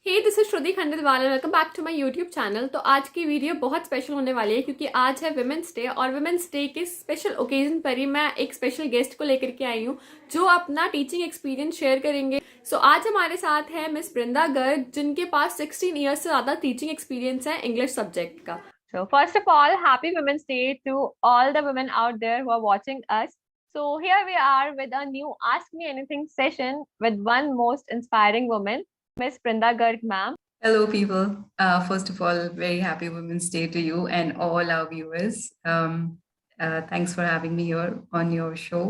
Hey this is Shruti Khandelwal, welcome back to my YouTube channel. तो आज की वीडियो बहुत स्पेशल होने वाली है क्योंकि आज है वुमेन्स डे और वुमेन्स डे के स्पेशल ओकेजन पर ही मैं एक स्पेशल गेस्ट को लेकर के आई हूँ जो अपना टीचिंग एक्सपीरियंस शेयर करेंगे। आज हमारे साथ है मिस बृंदा गर्ग जिनके पास 16 ईयर्स से ज्यादा टीचिंग एक्सपीरियंस है इंग्लिश सब्जेक्ट का। So, first of all, happy Women's Day to all the women out there who are watching us. So, here we are with a new Ask Me Anything session with one most inspiring woman, Miss Brinda Garg, ma'am. Hello, people. First of all, very happy Women's Day to you and all our viewers. Thanks for having me here on your show.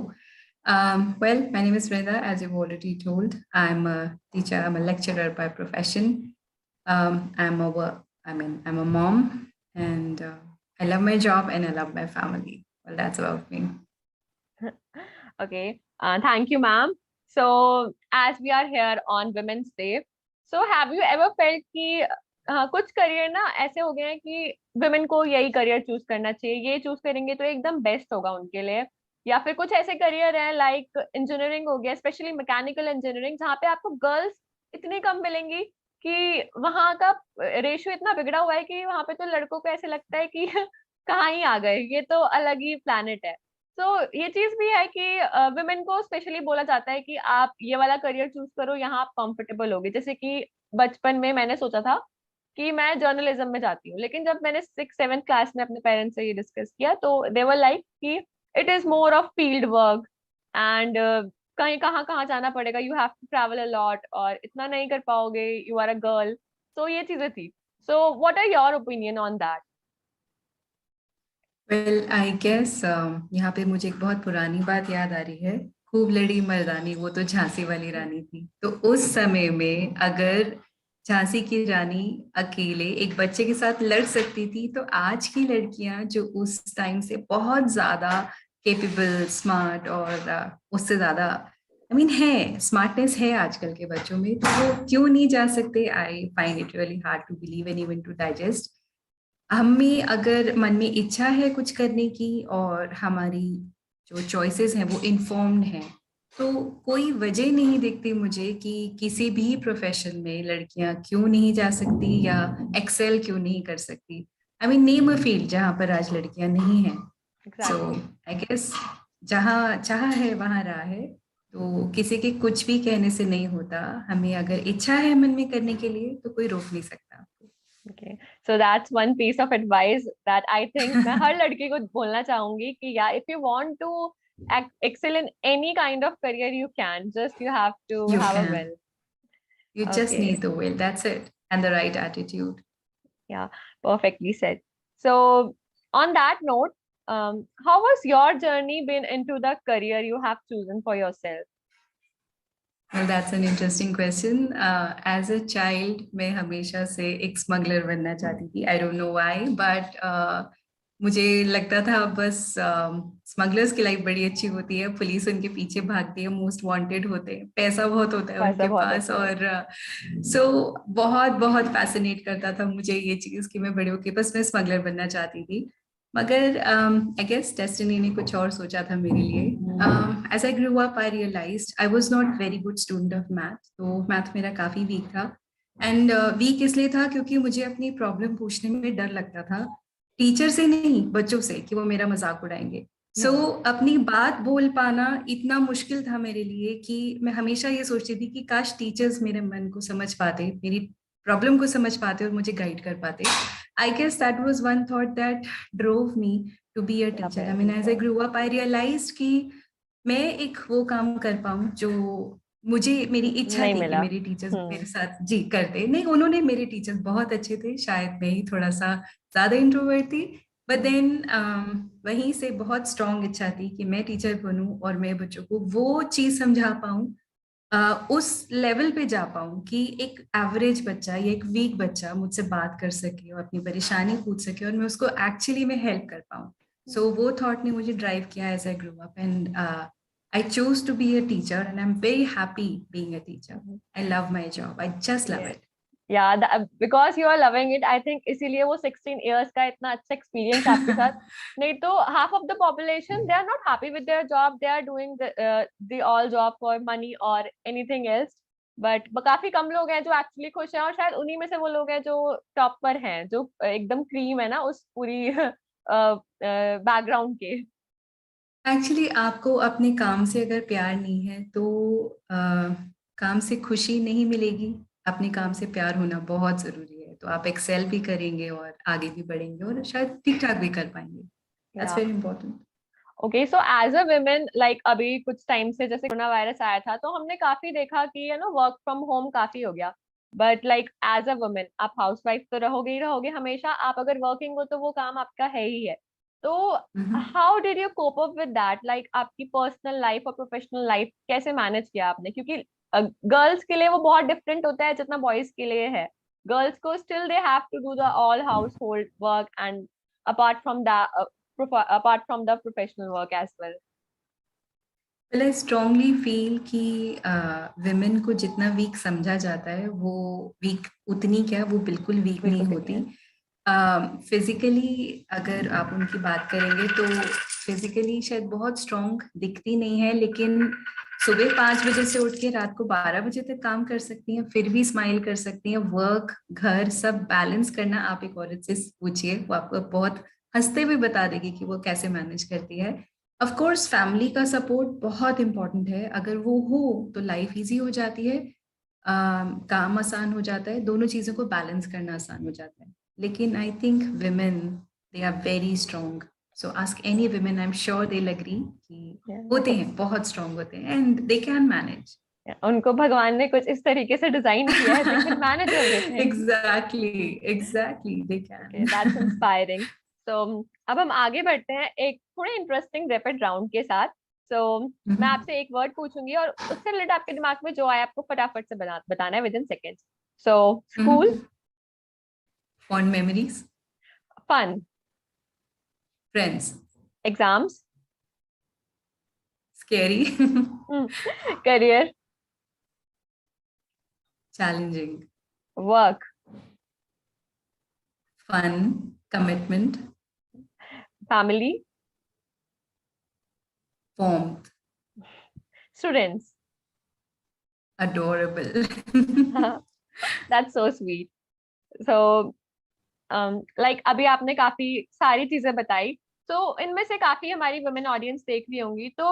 Well, my name is Reda, as you've already told. I'm a teacher. I'm a lecturer by profession. I'm a mom, and I love my job and I love my family. Well, that's about me. Okay, thank you, ma'am. So, as we are here on Women's Day, so have you ever felt कि कुछ career ना ऐसे हो गए हैं कि women को यही करियर चूज करना चाहिए, ये चूज करेंगे तो एकदम बेस्ट होगा उनके लिए, या फिर कुछ ऐसे करियर हैं लाइक इंजीनियरिंग हो गया, स्पेशली मैकेनिकल इंजीनियरिंग, जहाँ पे आपको गर्ल्स इतनी कम मिलेंगी कि वहां का रेशियो इतना बिगड़ा हुआ है कि वहां पे तो लड़कों को ऐसे लगता है कि कहाँ ही आ गए, ये तो अलग ही प्लैनेट है। तो ये चीज भी है कि वुमेन को स्पेशली बोला जाता है कि आप ये वाला करियर चूज करो, यहाँ आप कंफर्टेबल होगे। जैसे कि बचपन में मैंने सोचा था कि मैं जर्नलिज्म में जाती हूँ, लेकिन जब मैंने 6 7 क्लास में अपने पेरेंट्स से ये डिस्कस किया तो दे वर लाइक कि it is more of field work and कहीं कहाँ कहाँ जाना पड़ेगा, you have to travel a lot और इतना नहीं कर पाओगे, यू आर अ गर्ल। तो ये चीजें थी। So what are your opinion on that? Well I guess यहाँ पे मुझे एक बहुत पुरानी बात याद आ रही है। खूब लड़ी मर्दानी, वो तो झांसी वाली रानी थी। तो उस समय में अगर झांसी की रानी अकेले एक बच्चे के साथ लड़ सकती थी, तो आज की लड़कियां जो उस टाइम से बहुत ज्यादा केपेबल, स्मार्ट और उससे ज्यादा है, स्मार्टनेस है आजकल के बच्चों में, तो वो क्यों नहीं जा सकते? I find it really hard to believe and even to digest. हमें अगर मन में इच्छा है कुछ करने की और हमारी जो चॉइसेस हैं वो इन्फॉर्म्ड हैं, तो कोई वजह नहीं दिखती मुझे कि किसी भी प्रोफेशन में लड़कियां क्यों नहीं जा सकती या एक्सेल क्यों नहीं कर सकती। नेम अ फील्ड जहाँ पर आज लड़कियां नहीं हैं। So exactly. आई गेस जहाँ चाह है वहाँ राह है। तो किसी के कुछ भी कहने से नहीं होता। हमें अगर इच्छा है मन में करने के लिए तो कोई रोक नहीं सकता। Okay, so that's one piece of advice that I think मैं हर लड़की को बोलना चाहूंगी कि yeah, if you want to excel in any kind of career, you can. Just you have to You have a will. can. You just Okay, need the will. That's it. And the right attitude. yeah, perfectly said. So on that note, how was your journey been into the career you have chosen for yourself? Well, that's an interesting question. As a child, मैं हमेशा से एक smuggler बनना चाहती थी. I don't know why, but मुझे लगता था बस स्मगलर्स की लाइफ बड़ी अच्छी होती है, पुलिस उनके पीछे भागती है, मोस्ट वांटेड होते हैं, पैसा बहुत होता है पैसा उनके बहुत पास। होता है। और सो बहुत बहुत फैसिनेट करता था मुझे ये चीज़ कि मैं बड़े होके बस मैं स्मगलर बनना चाहती थी। मगर आई गेस डेस्टिनी ने कुछ और सोचा था मेरे लिए। As I grew up I realised I was not very good student of math, तो मैथ मेरा काफ़ी वीक था। एंड वीक इसलिए था क्योंकि मुझे अपनी प्रॉब्लम पूछने में डर लगता था, टीचर से नहीं बच्चों से, कि वो मेरा मजाक उड़ाएंगे। सो अपनी बात बोल पाना इतना मुश्किल था मेरे लिए कि मैं हमेशा ये सोचती थी कि काश टीचर्स मेरे मन को समझ पाते, मेरी प्रॉब्लम को समझ पाते और मुझे गाइड कर पाते। I guess that was one thought that drove me to be a या टीचर। फिर as I grew up I realised कि मैं एक वो काम कर पाऊँ जो मुझे, मेरी इच्छा नहीं थी कि मिला। मेरे टीचर्स मेरे साथ जी करते। नहीं, उन्होंने, मेरे टीचर्स बहुत अच्छे थे, शायद मैं ही थोड़ा सा ज्यादा इंट्रोवर्ट थी। बट देन वहीं से बहुत स्ट्रांग इच्छा थी कि मैं टीचर बनूं और मैं बच्चों को वो चीज समझा पाऊं, उस लेवल पे जा पाऊं कि एक एवरेज बच्चा या एक वीक बच्चा मुझसे बात कर सके और अपनी परेशानी पूछ सके और मैं उसको एक्चुअली में हेल्प कर पाऊं। सो वो थॉट ने मुझे ड्राइव किया as I grow up, and I chose to be a teacher and I'm very happy being a teacher. I love my job. I just love Yeah. it. Yeah, because you are loving it, I think इसीलिए वो 16 years का इतना अच्छा experience आपके साथ। नहीं तो half of the population they are not happy with their job, they are doing the all job for money or anything else. But काफी कम लोग हैं जो एक्चुअली खुश हैं, और शायद उन्हीं में से वो लोग हैं जो टॉप पर हैं, जो एकदम क्रीम है ना उस पूरी बैकग्राउंड के। एक्चुअली आपको अपने काम से अगर प्यार नहीं है तो काम से खुशी नहीं मिलेगी। अपने काम से प्यार होना बहुत जरूरी है, तो आप एक्सेल भी करेंगे और आगे भी बढ़ेंगे और शायद ठीक ठाक भी कर पाएंगे। That's very important. Okay, so as a women, like अभी कुछ टाइम से जैसे कोरोना वायरस आया था तो हमने काफी देखा कि वर्क फ्रॉम होम काफी हो गया। But like as a women आप हाउसवाइफ तो रहोगे ही रहोगे हमेशा, आप अगर वर्किंग हो तो वो काम आपका है ही है। तो how did you cope up with that, like आपकी पर्सनल लाइफ और प्रोफेशनल लाइफ कैसे मैनेज किया आपने? क्योंकि गर्ल्स के लिए वो बहुत डिफरेंट होता है जितना बॉयज के लिए है। गर्ल्स को still they have to do the all household work, and apart from that, apart from the professional work as well. Well, I strongly feel कि विमेन को जितना वीक समझा जाता है वो वीक उतनी क्या, वो बिल्कुल वीक नहीं होती। फिजिकली अगर आप उनकी बात करेंगे तो फिजिकली शायद बहुत स्ट्रॉन्ग दिखती नहीं है, लेकिन सुबह 5 बजे से उठ के रात को 12 बजे तक काम कर सकती हैं, फिर भी स्माइल कर सकती हैं। वर्क घर सब बैलेंस करना आप एक औरत से पूछिए, वो आपको बहुत हंसते हुए बता देगी कि वो कैसे मैनेज करती है। ऑफ कोर्स फैमिली का सपोर्ट बहुत इंपॉर्टेंट है, अगर वो हो तो लाइफ इजी हो जाती है, काम आसान हो जाता है, दोनों चीज़ों को बैलेंस करना आसान हो जाता है। लेकिन I think women they are very strong, so ask any women, I am sure they agree कि होते हैं, बहुत स्ट्रॉन्ग होते हैं एंड दे कैन मैनेज। उनको भगवान ने कुछ इस तरीके से डिजाइन किया है, they can manage everything. Exactly, they can. Okay, that's inspiring. So अब हम आगे बढ़ते हैं एक थोड़े इंटरेस्टिंग रैपिड राउंड के साथ। मैं आपसे एक वर्ड पूछूंगी और उससे रिलेटेड आपके दिमाग में जो आए आपको फटाफट से बताना है within seconds. So school, fond memories, fun, friends, exams, scary, career, challenging, work, fun, commitment, family, warmth, students. adorable. That's so sweet. So like अभी आपने काफी सारी चीजें बताई, तो इनमें से काफी हमारी वुमेन ऑडियंस देख रही होंगी, तो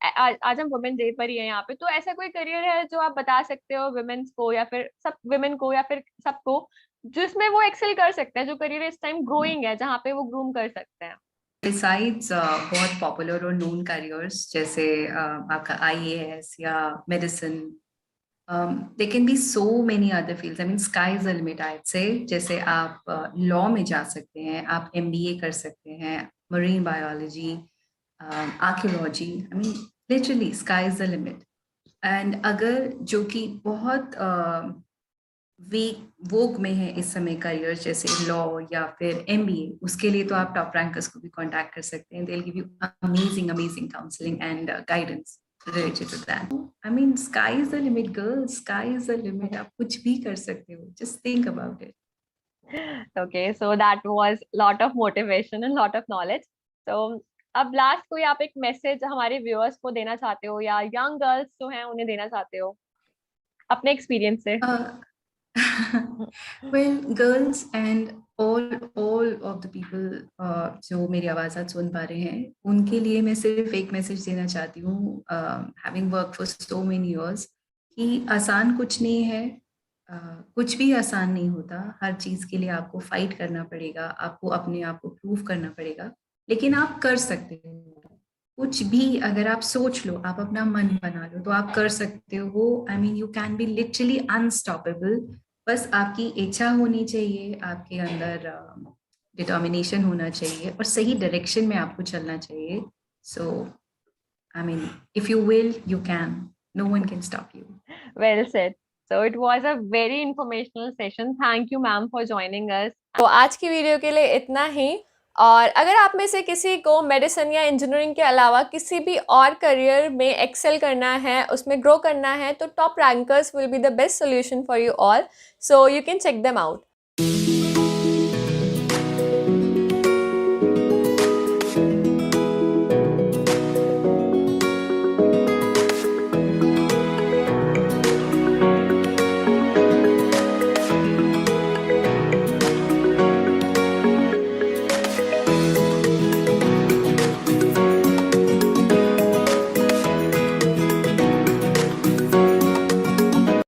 आज हम वुमेन डे पर ही है यहाँ पे, तो ऐसा कोई करियर है जो आप बता सकते हो वुमेन्स को या फिर सब वुमेन को या फिर सबको, जिसमें वो एक्सेल कर सकते हैं, जो करियर इस टाइम ग्रोइंग है जहाँ पे वो ग्रूम कर सकते हैं? Besides बहुत पॉपुलर और नोन करियर्स जैसे आपका IAS या medicine, there can be so many other fields. I mean, sky is the limit, I'd say. जैसे आप लॉ में जा सकते हैं, आप MBA कर सकते हैं, marine biology, archaeology, I mean literally sky is the limit. And अगर जो कि बहुत वोग में है इस समय करियर जैसे लॉ या फिर MBA, उसके लिए तो आप टॉप रैंकर्स को भी कांटेक्ट कर सकते हैं। They will give you amazing counselling and guidance related to that. I mean, sky is the limit, girls. Sky is the limit. आप कुछ भी कर सकते हो. Just think about it. Okay, so that was lot of motivation and lot of knowledge. So अब last कोई आप एक मैसेज हमारे व्यूअर्स को देना चाहते हो या यंग गर्ल्स जो हैं उन्हें देना चाहते हो अपने एक्सपीरियंस से? Well, girls and all of the people जो मेरी आवाज़ आज सुन पा रहे हैं, उनके लिए मैं सिर्फ एक मैसेज देना चाहती हूँ, having worked for so many years, कि आसान कुछ नहीं है, कुछ भी आसान नहीं होता, हर चीज़ के लिए आपको फाइट करना पड़ेगा, आपको अपने आप को प्रूव करना पड़ेगा, लेकिन आप कर सकते हो कुछ भी। अगर आप सोच लो, आप अपना मन बना लो, तो आप कर सकते हो। I mean, you can be literally unstoppable. बस आपकी इच्छा होनी चाहिए, आपके अंदर डिटर्मिनेशन होना चाहिए और सही डायरेक्शन में आपको चलना चाहिए। So I mean, if you will, you can, no one can stop you. Well said. So it was a very informational session. Thank you ma'am for joining us. तो आज की वीडियो के लिए इतना ही, और अगर आप में से किसी को मेडिसिन या इंजीनियरिंग के अलावा किसी भी और करियर में एक्सेल करना है, उसमें ग्रो करना है, तो top rankers will be the best solution for you all, so you can check them out.